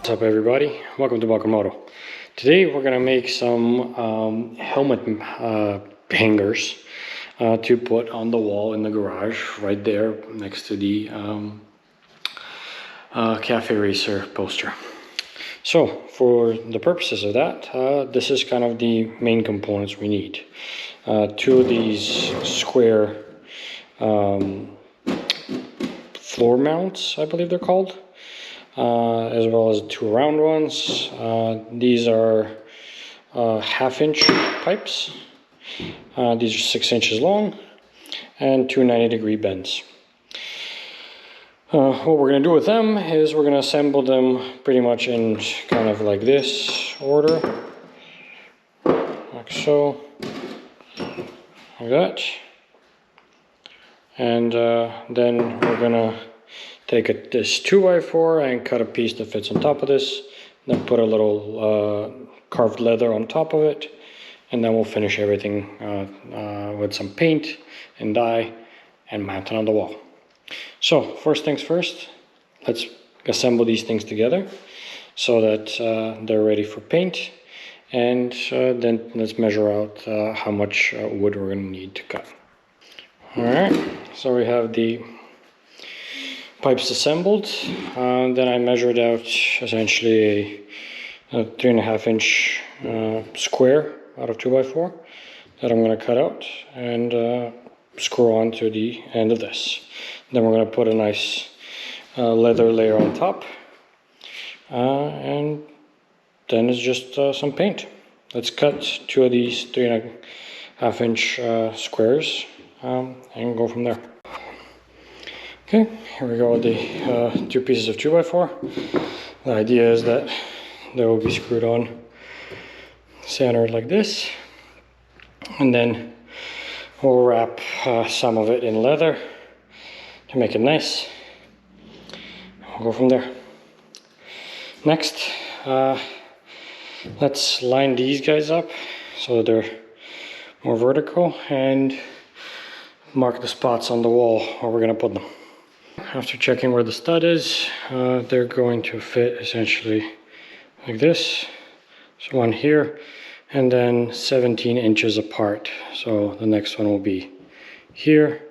What's up, everybody? Welcome to BalkanMoto. Today we're going to make some helmet hangers to put on the wall in the garage right there next to the Cafe Racer poster. So for the purposes of that, this is kind of the main components we need. Two of these square floor mounts, I believe they're called. As well as two round ones. These are half-inch pipes. These are 6 inches long and two 90-degree bends. What we're going to do with them is we're going to assemble them pretty much in kind of like this order, like so, like that. And then we're going to take this 2x4 and cut a piece that fits on top of this, then put a little carved leather on top of it, and then we'll finish everything with some paint and dye and mount it on the wall. So first things first, let's assemble these things together so that they're ready for paint, and then let's measure out how much wood we're going to need to cut. Alright, so we have the pipes assembled. Then I measured out essentially a 3.5 inch square out of 2x4 that I'm going to cut out and screw on to the end of this. Then we're going to put a nice leather layer on top, and then it's just some paint. Let's cut two of these 3.5 inch squares and go from there. Okay, here we go with the two pieces of 2x4. The idea is that they will be screwed on centered like this, and then we'll wrap some of it in leather to make it nice. We'll go from there. Next, let's line these guys up so that they're more vertical and mark the spots on the wall where we're going to put them. After checking where the stud is, they're going to fit essentially like this. So one here, and then 17 inches apart. So the next one will be here,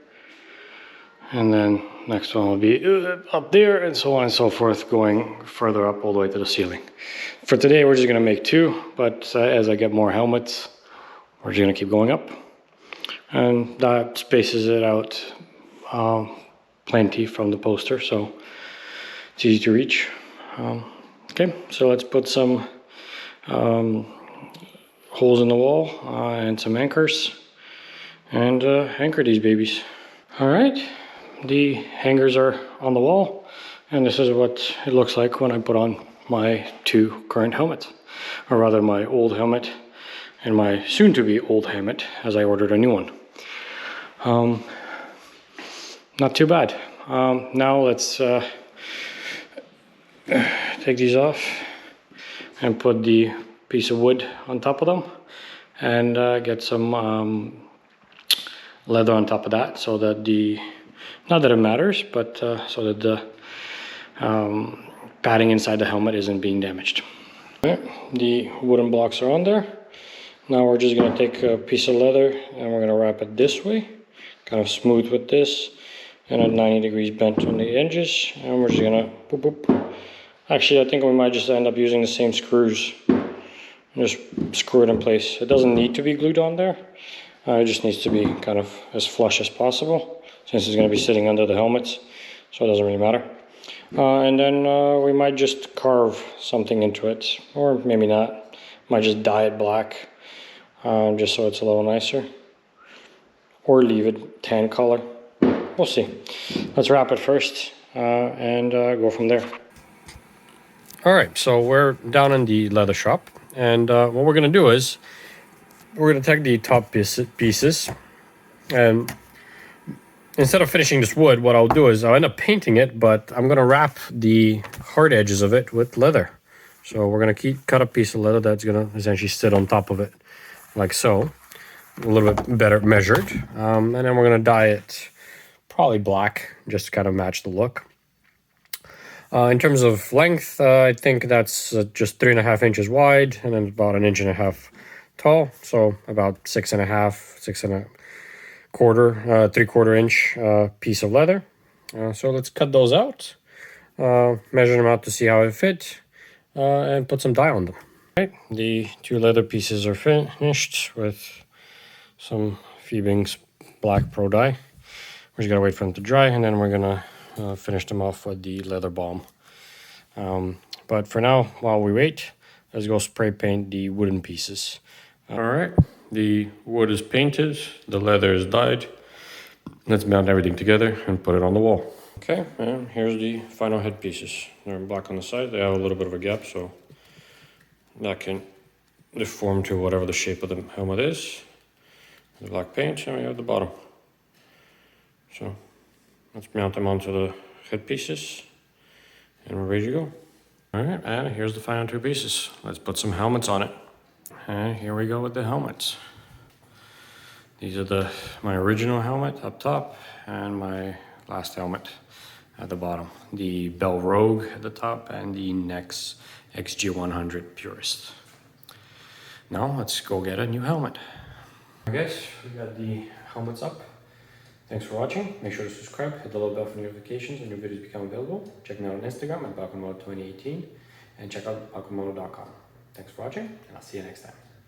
and then next one will be up there, and so on and so forth, going further up all the way to the ceiling. For today, we're just going to make two, but as I get more helmets, we're just going to keep going up. And that spaces it out plenty from the poster, so it's easy to reach. Okay, so let's put some holes in the wall and some anchors and anchor these babies. All right, the hangers are on the wall, and this is what it looks like when I put on my two current helmets, or rather my old helmet and my soon-to-be old helmet, as I ordered a new one. Not too bad. Now let's take these off and put the piece of wood on top of them, and get some leather on top of that, so that not that it matters, but so that the padding inside the helmet isn't being damaged. Right, the wooden blocks are on there. Now we're just going to take a piece of leather and we're going to wrap it this way, kind of smooth with this, and at 90 degrees bent on the edges, and we're just gonna boop, boop. Actually, I think we might just end up using the same screws and just screw it in place. It doesn't need to be glued on there. It just needs to be kind of as flush as possible, since it's gonna be sitting under the helmets, so it doesn't really matter. And then we might just carve something into it, or maybe not. Might just dye it black, just so it's a little nicer, or leave it tan color. We'll see. Let's wrap it first and go from there. All right, so we're down in the leather shop, and what we're going to do is we're going to take the top pieces, and instead of finishing this wood, what I'll do is I'll end up painting it, but I'm going to wrap the hard edges of it with leather. So we're going to cut a piece of leather that's going to essentially sit on top of it, like so, a little bit better measured, and then we're going to dye it probably black, just to kind of match the look. In terms of length, I think that's just 3.5 inches wide and then about 1.5 inches tall. So about 6.5, 6.25, 3/4 inch piece of leather. So let's cut those out, measure them out to see how it fit, and put some dye on them. Right, the 2 leather pieces are finished with some Phoebing's Black Pro dye. We're just gonna wait for them to dry, and then we're gonna finish them off with the leather balm. But for now, while we wait, let's go spray paint the wooden pieces. All right, the wood is painted, the leather is dyed. Let's mount everything together and put it on the wall. Okay, and here's the final head pieces. They're black on the side. They have a little bit of a gap, so that can deform to whatever the shape of the helmet is. The black paint, and we have the bottom. So let's mount them onto the head pieces, and we're ready to go. All right, and here's the final 2 pieces. Let's put some helmets on it. And here we go with the helmets. These are my original helmet up top and my last helmet at the bottom. The Bell Rogue at the top and the Nex XG100 Purist. Now let's go get a new helmet. Okay guys, we got the helmets up. Thanks for watching. Make sure to subscribe, hit the little bell for notifications when new videos become available. Check me out on Instagram at BalkanMoto 2018 and check out BalkanMoto.com. Thanks for watching, and I'll see you next time.